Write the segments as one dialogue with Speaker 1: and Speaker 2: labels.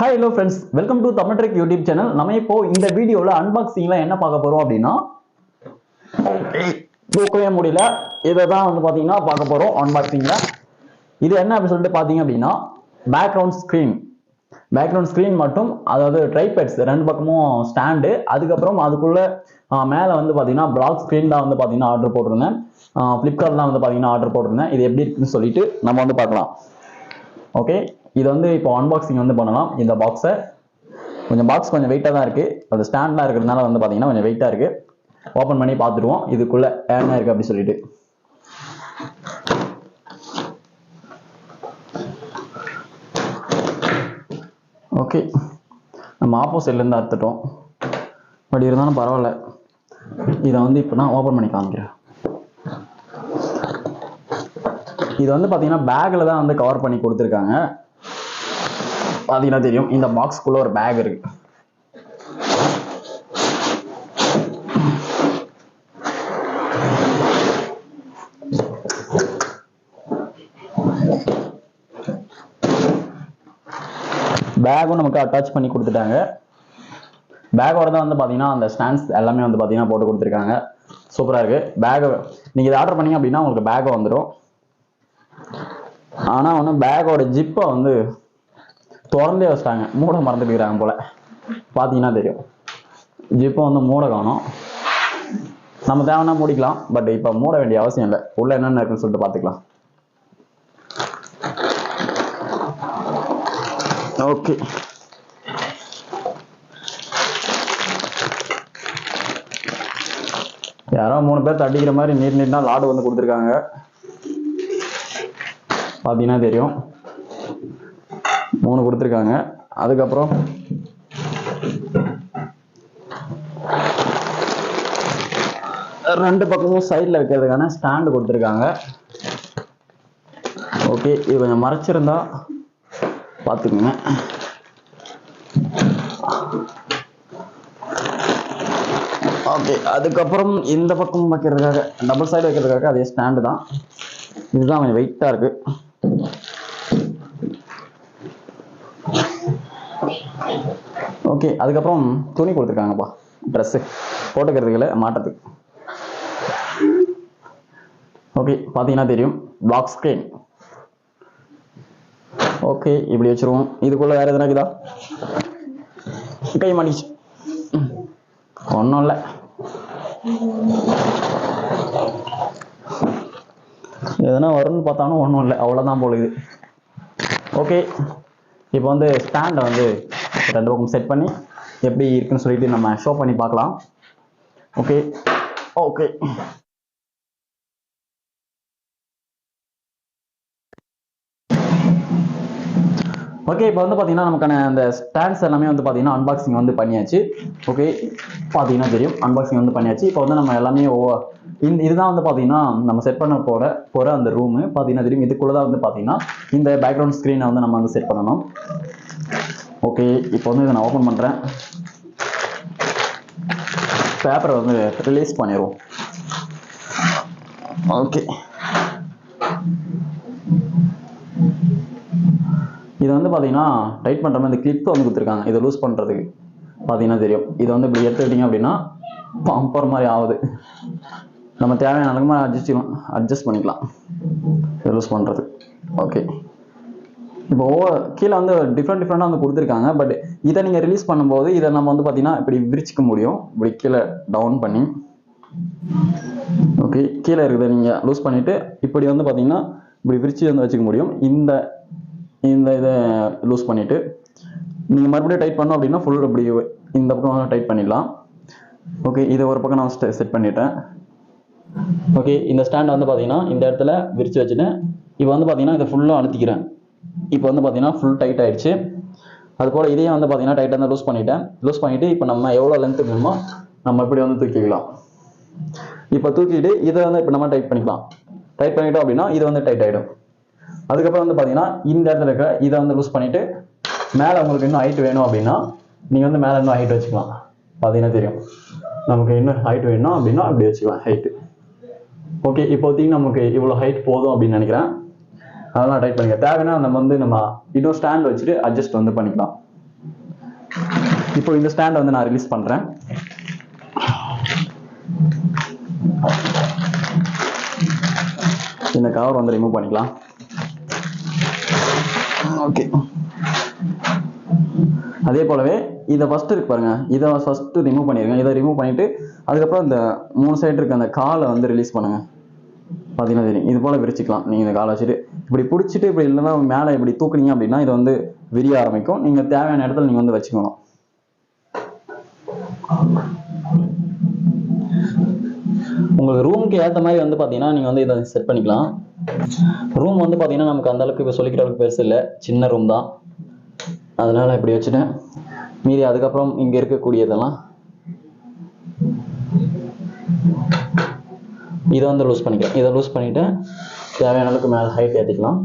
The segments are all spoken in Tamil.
Speaker 1: Hi hello friends, welcome to REK YouTube channel. நம்ம இப்போ இந்த வீடியோல அன்பாக்சிங்ல என்ன பார்க்க போறோம் அப்படினா தூக்கவே முடியல. இத தான் வந்து பாத்தீங்கன்னா பார்க்க போறோம் அன்பாக்சிங்ல. இது என்ன அப்படி சொல்லிட்டு பாத்தீங்க அப்படினா பேக்ரவுண்ட் ஸ்கிரீன் மட்டும், அதாவது ட்ரைபேட்ஸ் ரெண்டு பக்கமும் ஸ்டாண்ட், அதுக்கு அப்புறம் அதுக்குள்ள மேல வந்து பாத்தீங்கன்னா பிளாக் ஸ்கிரீன் தான் வந்து பாத்தீங்கன்னா ஆர்டர் போட்டுருந்தேன். Flipkartல வந்து பாத்தீங்கன்னா ஆர்டர் போட்டுருந்தேன். இது எப்படி இருக்குன்னு சொல்லிட்டு நம்ம வந்து பார்க்கலாம். ஓகே, இது வந்து இப்போ அன்பாக்சிங் வந்து பண்ணலாம். இந்த பாக்ஸை பாக்ஸ் கொஞ்சம் வெயிட்டாக தான் இருக்கு. அது ஸ்டாண்ட்லாம் இருக்கிறதுனால வந்து பார்த்தீங்கன்னா கொஞ்சம் வெயிட்டாக இருக்கு. ஓப்பன் பண்ணி பார்த்துருவோம் இதுக்குள்ள என்ன இருக்கு அப்படி சொல்லிட்டு. ஓகே, நம்ம ஆப்போசிட்ல இருந்து அறுத்துட்டோம். பட் இருந்தாலும் பரவாயில்ல. இதை வந்து இப்போ நான் ஓப்பன் பண்ணி காமிக்கிறேன். இது வந்து பார்த்தீங்கன்னா பேக்ல தான் வந்து கவர் பண்ணி கொடுத்துருக்காங்க. பார்த்தீங்கன்னா தெரியும், இந்த பாக்ஸ்க்குள்ள ஒரு பேக் இருக்கு. பேக்கும் நமக்கு அட்டாச் பண்ணி கொடுத்துட்டாங்க. பேக்கோட தான் வந்து பார்த்தீங்கன்னா அந்த ஸ்டாண்ட்ஸ் எல்லாமே வந்து பார்த்தீங்கன்னா போட்டு கொடுத்துருக்காங்க. சூப்பராக இருக்கு. பேக் நீங்கள் இதை ஆர்டர் பண்ணீங்க அப்படின்னா உங்களுக்கு பேக் வந்துடும். ஆனால் ஒன்று பேக்கோட ஜிப்பை வந்து திறந்தே வச்சிட்டாங்க, மூட மறந்துட்டுக்கிறாங்க போல. பார்த்தீங்கன்னா தெரியும், ஜிப்பை வந்து மூட காணும். நம்ம தேவைன்னா மூடிக்கலாம், பட் இப்போ மூட வேண்டிய அவசியம் இல்லை. உள்ள என்னென்ன இருக்குன்னு சொல்லிட்டு பார்த்துக்கலாம். ஓகே, யாரோ 3 பேர் தட்டிக்கிற மாதிரி நீட்னா லாடு வந்து கொடுத்துருக்காங்க. பார்த்தீங்கன்னா தெரியும், 3 கொடுத்துருக்காங்க. அதுக்கப்புறம் ரெண்டு பக்கமும் சைடில் வைக்கிறதுக்கான ஸ்டாண்டு கொடுத்துருக்காங்க. ஓகே, இது கொஞ்சம் மறைச்சிருந்தா பார்த்துக்குங்க. ஓகே, அதுக்கப்புறம் இந்த பக்கம் வைக்கிறதுக்காக டபுள் சைடு வைக்கிறதுக்காக அதே ஸ்டாண்டு தான். இதுதான் கொஞ்சம் வெயிட்டாக இருக்கு. ஓகே, அதுக்கப்புறம் துணி கொடுத்துருக்காங்கப்பா, ட்ரெஸ்ஸு போட்டுக்கிறதுக்கு மாட்டத்துக்கு. ஓகே, பார்த்தீங்கன்னா தெரியும், பிளாக் ஸ்கிரீன். ஓகே, இப்படி வச்சிருவோம். இதுக்குள்ள வேற எதுனா இருக்குதா? கை மாட்டிச்சு, ஒன்றும் இல்லை. எதனா வரும்னு பார்த்தாலும் ஒன்றும் இல்லை, அவ்வளோதான் போல இது. ஓகே, இப்போ வந்து ஸ்டாண்டை வந்து ரெண்டு பக்கம் செட் பண்ணி எப்படி இருக்குன்னு சொல்லிட்டு நம்ம ஷோ பண்ணி பார்க்கலாம். ஓகே ஓகே ஓகே இப்போ வந்து பார்த்தீங்கன்னா நமக்கான அந்த ஸ்டாண்ட்ஸ் எல்லாமே வந்து பார்த்தீங்கன்னா அன்பாக்சிங் வந்து பண்ணியாச்சு. ஓகே, பார்த்தீங்கன்னா தெரியும், அன்பாக்சிங் வந்து பண்ணியாச்சு. இப்போ வந்து நம்ம எல்லாமே இதுதான் வந்து பார்த்தீங்கன்னா நம்ம செட் பண்ண போகிற அந்த ரூமு. பார்த்தீங்கன்னா தெரியும், இதுக்குள்ள தான் வந்து பார்த்தீங்கன்னா இந்த பேக்ரவுண்ட் ஸ்க்ரீனை வந்து நம்ம வந்து செட் பண்ணணும். ஓகே, இப்போ வந்து இதை நான் ஓப்பன் பண்ணுறேன். பேப்பரை வந்து ரிலீஸ் பண்ணிடுவோம். ஓகே, இது வந்து பார்த்தீங்கன்னா டைட் பண்ணுற மாதிரி இந்த கிளிப் வந்து கொடுத்துருக்காங்க. இதை லூஸ் பண்ணுறதுக்கு பார்த்தீங்கன்னா தெரியும். இதை வந்து இப்படி எடுத்துக்கிட்டிங்க அப்படின்னா பம்பர் மாதிரி ஆகுது. நம்ம தேவையான அளவுக்கு அட்ஜஸ்ட் பண்ணிக்கலாம் இதை லூஸ் பண்ணுறது. ஓகே, இப்போ கீழே வந்து டிஃப்ரெண்டாக வந்து கொடுத்துருக்காங்க. பட் இதை நீங்கள் ரிலீஸ் பண்ணும்போது இதை நம்ம வந்து பார்த்தீங்கன்னா இப்படி விரிச்சிக்க முடியும், இப்படி கீழே டவுன் பண்ணி. ஓகே, கீழே இருக்கிறத நீங்கள் லூஸ் பண்ணிவிட்டு இப்படி வந்து பார்த்தீங்கன்னா இப்படி விரிச்சு வந்து வச்சுக்க முடியும். இந்த இதை லூஸ் பண்ணிவிட்டு நீங்கள் மறுபடியும் டைட் பண்ணோம் அப்படின்னா ஃபுல் இப்படி இந்த பக்கம் டைட் பண்ணிடலாம். ஓகே, இதை ஒரு பக்கம் நான் செட் பண்ணிட்டேன். ஓகே, இந்த ஸ்டாண்டை வந்து பார்த்தீங்கன்னா இந்த இடத்துல விரிச்சு வச்சுட்டேன். இப்போ வந்து பார்த்தீங்கன்னா இதை ஃபுல்லாக அழுத்திக்கிறேன். இப்போ வந்து பார்த்தீங்கன்னா ஃபுல் டைட் ஆயிடுச்சு. அதுபோல் இதையும் வந்து பார்த்தீங்கன்னா டைட்டாக தான் லூஸ் பண்ணிவிட்டு இப்போ நம்ம எவ்வளோ லென்த்து வேணுமோ நம்ம இப்படி வந்து தூக்கிக்கலாம். இப்போ தூக்கிட்டு இதை வந்து இப்போ நம்ம டைட் பண்ணிட்டோம் அப்படின்னா இது வந்து டைட் ஆகிடும். அதுக்கப்புறம் வந்து பார்த்தீங்கன்னா இந்த இடத்துல இருக்கிற இதை வந்து லூஸ் பண்ணிவிட்டு மேலே உங்களுக்கு இன்னும் ஹைட் வேணும் அப்படின்னா நீங்கள் வந்து மேலே இன்னும் ஹைட் வச்சுக்கலாம். பார்த்தீங்கன்னா தெரியும், நமக்கு இன்னும் ஹைட் வேணும் அப்படின்னா அப்படி வச்சுக்கலாம் ஹைட்டு. ஓகே, இப்போதைக்கு நமக்கு இவ்வளோ ஹைட் போதும் அப்படின்னு நினைக்கிறேன். அதெல்லாம் டைட் பண்ணிக்கலாம். தேவைன்னா நம்ம வந்து இன்னும் ஸ்டாண்ட் வச்சுட்டு அட்ஜஸ்ட் வந்து பண்ணிக்கலாம். இப்போ இந்த ஸ்டாண்ட் வந்து நான் ரிலீஸ் பண்றேன். இந்த கவர் வந்து ரிமூவ் பண்ணிக்கலாம். ஓகே, அதே போலவே இதை ஃபர்ஸ்ட் இருக்கு பாருங்க, இதை ஃபர்ஸ்ட் ரிமூவ் பண்ணிருங்க. இதை ரிமூவ் பண்ணிட்டு அதுக்கப்புறம் இந்த 3 சைடு இருக்க அந்த காலை வந்து ரிலீஸ் பண்ணுங்க. பார்த்தீங்கன்னா தெரியும், இது போல விரிச்சிக்கலாம். நீங்க இந்த காலை வச்சுட்டு இப்படி பிடிச்சிட்டு இப்படி இல்லைன்னா மேலே இப்படி தூக்குனீங்க அப்படின்னா இது வந்து விரிய ஆரம்பிக்கும். நீங்க தேவையான இடத்துல நீங்க வந்து வச்சுக்கணும். உங்களுக்கு ரூமுக்கு ஏற்ற மாதிரி வந்து பார்த்தீங்கன்னா நீங்கள் வந்து இதை செட் பண்ணிக்கலாம். ரூம் வந்து பார்த்தீங்கன்னா நமக்கு அந்த அளவுக்கு இப்போ சொல்லிக்கிற அளவுக்கு பெருசு இல்லை, சின்ன ரூம் தான். அதனால இப்படி வச்சுட்டேன். மீதி அதுக்கப்புறம் இங்கே இருக்கக்கூடியதெல்லாம் இதை வந்து லூஸ் பண்ணிக்கிறேன். இதை லூஸ் பண்ணிவிட்டு தேவையான அளவுக்கு மேலே ஹைட் ஏற்றிக்கலாம்.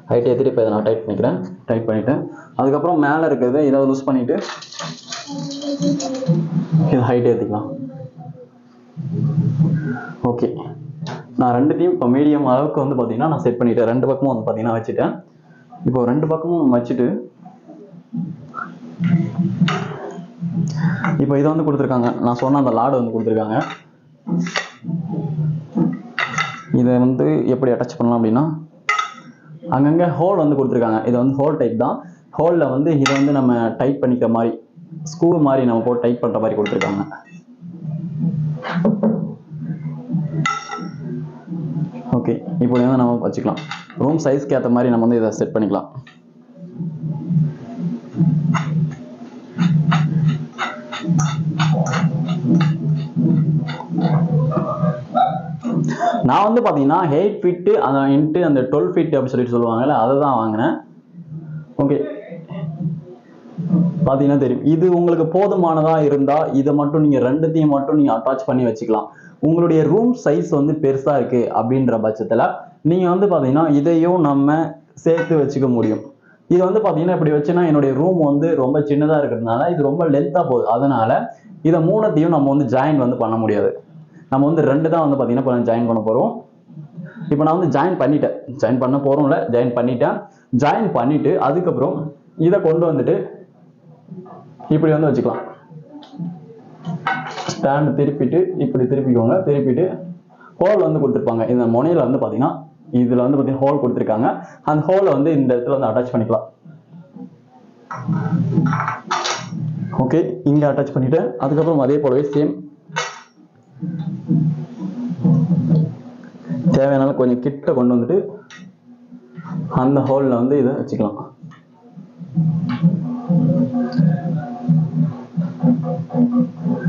Speaker 1: ஹைட் ஏற்றிட்டு இப்போ இதை நான் டைட் பண்ணிக்கிறேன். டைட் பண்ணிவிட்டு அதுக்கப்புறம் மேலே இருக்கிறது இதை லூஸ் பண்ணிவிட்டு இது ஹைட் ஏற்றிக்கலாம். ஓகே, நான் ரெண்டுத்தையும் இப்போ மீடியம் அளவுக்கு வந்து பார்த்தீங்கன்னா நான் செட் பண்ணிட்டேன். 2 பக்கமும் வந்து பார்த்தீங்கன்னா வச்சுட்டேன். இப்போ 2 பக்கமும் வச்சுட்டு இப்போ இதை வந்து கொடுத்துருக்காங்க. நான் சொன்ன அந்த லாடு வந்து கொடுத்துருக்காங்க. இதை வந்து எப்படி அட்டாச் பண்ணலாம் அப்படின்னா அங்கங்கே ஹோல் வந்து கொடுத்துருக்காங்க. இது வந்து ஹோல் டைப் தான். ஹோலில் வந்து இதை வந்து நம்ம டைட் பண்ணிக்கிற மாதிரி ஸ்க்ரூ மாதிரி நம்ம போட்டு டைட் பண்ணுற மாதிரி கொடுத்துருக்காங்க. ஓகே, இப்போ வந்து நம்ம வச்சுக்கலாம். ரூம் சைஸ்க்கு ஏற்ற மாதிரி நம்ம வந்து இதை செட் பண்ணிக்கலாம். நான் வந்து பார்த்தீங்கன்னா 8 ஃபீட்டு அந்த 12 ஃபீட் அப்படின்னு சொல்லிட்டு சொல்லுவாங்கல்ல, அதை தான் வாங்கினேன். ஓகே, பார்த்தீங்கன்னா தெரியும். இது உங்களுக்கு போதுமானதாக இருந்தால் இதை மட்டும் நீங்கள் ரெண்டுத்தையும் மட்டும் நீங்கள் அட்டாச் பண்ணி வச்சுக்கலாம். உங்களுடைய ரூம் சைஸ் வந்து பெருசாக இருக்குது அப்படின்ற பட்சத்தில் நீங்கள் வந்து பார்த்தீங்கன்னா இதையும் நம்ம சேர்த்து வச்சுக்க முடியும். இது வந்து பார்த்தீங்கன்னா இப்படி வச்சுன்னா என்னுடைய ரூம் வந்து ரொம்ப சின்னதாக இருக்கிறதுனால இது ரொம்ப லென்த்தாக போகுது. அதனால இதை 3த்தையும் நம்ம வந்து ஜாயின் வந்து பண்ண முடியாது. நம்ம வந்து 2 தான் வந்து பார்த்தீங்கன்னா இப்போ ஜாயின் பண்ண போகிறோம். இப்போ நான் வந்து ஜாயின் பண்ணிட்டேன். ஜாயின் பண்ண போகிறோம்ல, ஜாயின் பண்ணிட்டேன். ஜாயின் பண்ணிட்டு அதுக்கப்புறம் இதை கொண்டு வந்துட்டு இப்படி வந்து வச்சுக்கலாம். ஸ்டாண்ட் திருப்பிட்டு இப்படி திருப்பிக்கோங்க. திருப்பிட்டு ஹோல் வந்து கொடுத்துருப்பாங்க. இந்த முனையில வந்து பார்த்தீங்கன்னா இதில் வந்து பார்த்தீங்கன்னா ஹோல் கொடுத்துருக்காங்க. அந்த ஹோலை வந்து இந்த இடத்துல வந்து அட்டாச் பண்ணிக்கலாம். ஓகே, இங்கே அட்டாச் பண்ணிட்டேன். அதுக்கப்புறம் அதே போலவே சேம் தேவையான கொஞ்சம் கிட்ட கொண்டு வந்துட்டு அந்த ஹோல்ல வந்து இதை வச்சுக்கலாம்.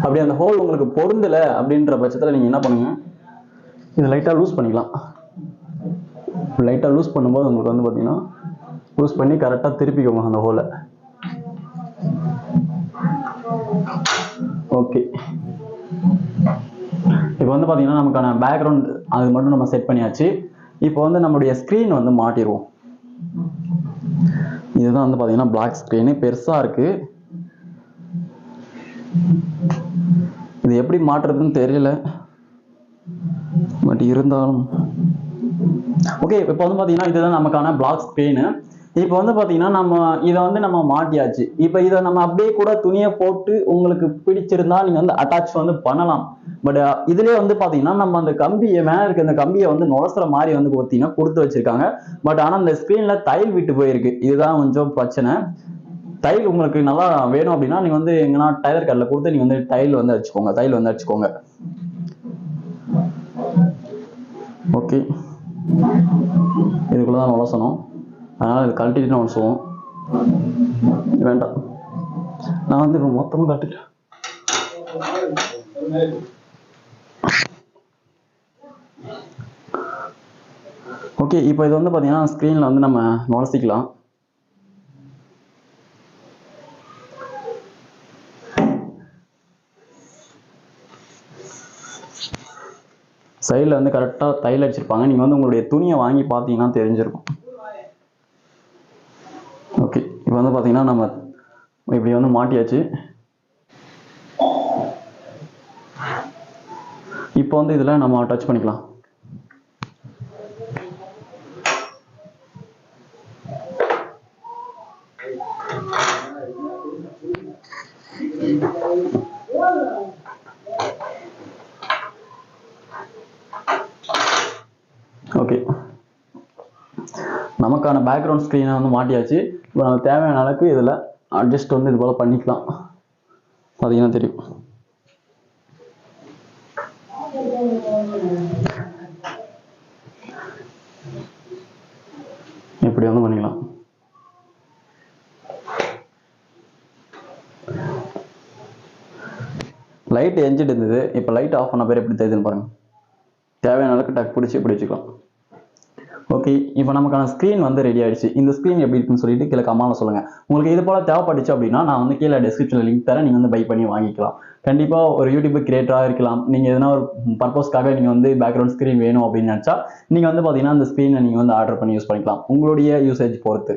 Speaker 1: அப்படி அந்த ஹோல் உங்களுக்கு பொருந்தலை அப்படின்ற பட்சத்தில் நீங்கள் என்ன பண்ணுங்க, இதை லைட்டாக லூஸ் பண்ணிக்கலாம். லைட்டாக லூஸ் பண்ணும்போது உங்களுக்கு வந்து பார்த்தீங்கன்னா லூஸ் பண்ணி கரெக்டாக திருப்பிக்கோங்க அந்த ஹோலை. ஓகே, இப்போ வந்து பார்த்தீங்கன்னா நமக்கான பேக்ரவுண்ட் அது மட்டும் நம்ம செட் பண்ணியாச்சு. இப்போ வந்து நம்மளுடைய ஸ்க்ரீன் வந்து மாட்டிடுவோம். இதுதான் வந்து பார்த்தீங்கன்னா பிளாக் ஸ்க்ரீனு பெருசாக இருக்குது. இது எப்படி மாட்டுறதுன்னு தெரியல, பட் இருந்தாலும் ஓகே. இப்போ வந்து பார்த்தீங்கன்னா இதுதான் நமக்கான பிளாக் ஸ்க்ரீனு. இப்போ வந்து பார்த்தீங்கன்னா நம்ம இதை வந்து நம்ம மாட்டியாச்சு. இப்போ இதை நம்ம அப்படியே கூட துணியை போட்டு உங்களுக்கு பிடிச்சிருந்தா நீங்கள் வந்து அட்டாச் வந்து பண்ணலாம். பட் இதுலேயே வந்து பார்த்தீங்கன்னா நம்ம அந்த கம்பியை மேலே இருக்க அந்த கம்பியை வந்து நுழைசுற மாதிரி வந்து பார்த்தீங்கன்னா கொடுத்து வச்சிருக்காங்க. பட் ஆனால் அந்த ஸ்க்ரீனில் தையல் விட்டு போயிருக்கு. இதுதான் கொஞ்சம் பிரச்சனை. தையல் உங்களுக்கு நல்லா வேணும் அப்படின்னா நீங்கள் வந்து எங்கன்னா டைலர் கடையில் கொடுத்து நீங்கள் வந்து தையல் வந்து அடிச்சுக்கோங்க. தையல் வந்து அடிச்சுக்கோங்க. ஓகே, இதுக்குள்ள தான் நுழைசணும். அதனால் இது கழட்டிட்டு நான் சொல்லுவோம். வேண்டாம், நான் வந்து இப்போ மொத்தமாக கழட்டிட்டேன். ஓகே, இப்போ இது வந்து பார்த்தீங்கன்னா ஸ்க்ரீனில் வந்து நம்ம நுழைச்சிக்கலாம். சைடில் வந்து கரெக்டாக தையல் அடிச்சிருப்பாங்க. நீங்கள் வந்து உங்களுடைய துணியை வாங்கி பார்த்தீங்கன்னா தெரிஞ்சிருக்கும். ஓகே, இப்போ வந்து பார்த்தீங்கன்னா நம்ம இப்படி வந்து மாட்டியாச்சு. இப்போ வந்து இதில் நம்ம அட்டாச் பண்ணிக்கலாம். ஓகே, நமக்கான பேக்ரவுண்ட் ஸ்க்ரீனை வந்து மாட்டியாச்சு. இப்போ நமக்கு தேவையான அளவுக்கு இதில் அட்ஜஸ்ட் வந்து இது போல் பண்ணிக்கலாம். பார்த்தீங்கன்னா தெரியும். இப்படி வந்து பண்ணிக்கலாம். லைட் எரிஞ்சிட்டு இருந்தது, இப்போ லைட் ஆஃப் பண்ண பேர் எப்படி தெரியுதுன்னு பாருங்க. தேவையான அளவுக்கு டக் பிடிச்சி இப்படி வச்சுக்கலாம். ஓகே, இப்போ நமக்கான ஸ்க்ரீன் வந்து ரெடி ஆயிடுச்சு. இந்த ஸ்க்ரீன் எப்படி இருக்குன்னு சொல்லிட்டு கீழே கமெண்ட்ல சொல்லுங்க. உங்களுக்கு இது போல தேவைப்பட்டுச்சு அப்படின்னா நான் வந்து கீழே டிஸ்கிரிப்ஷனில் லிங்க் தரேன், நீங்கள் வந்து பை பண்ணி வாங்கிக்கலாம். கண்டிப்பாக ஒரு யூடியூப் கிரியேட்டராக இருக்கலாம், நீங்கள் எதனா ஒரு பர்பஸ்க்காக நீங்கள் வந்து பேக்ரவுண்ட் ஸ்க்ரீன் வேணும் அப்படின்னு நினச்சா நீங்கள் வந்து பார்த்தீங்கன்னா அந்த ஸ்க்ரீனை நீங்கள் வந்து ஆர்டர் பண்ணி யூஸ் பண்ணிக்கலாம், உங்களுடைய யூசேஜ் பொறுத்து.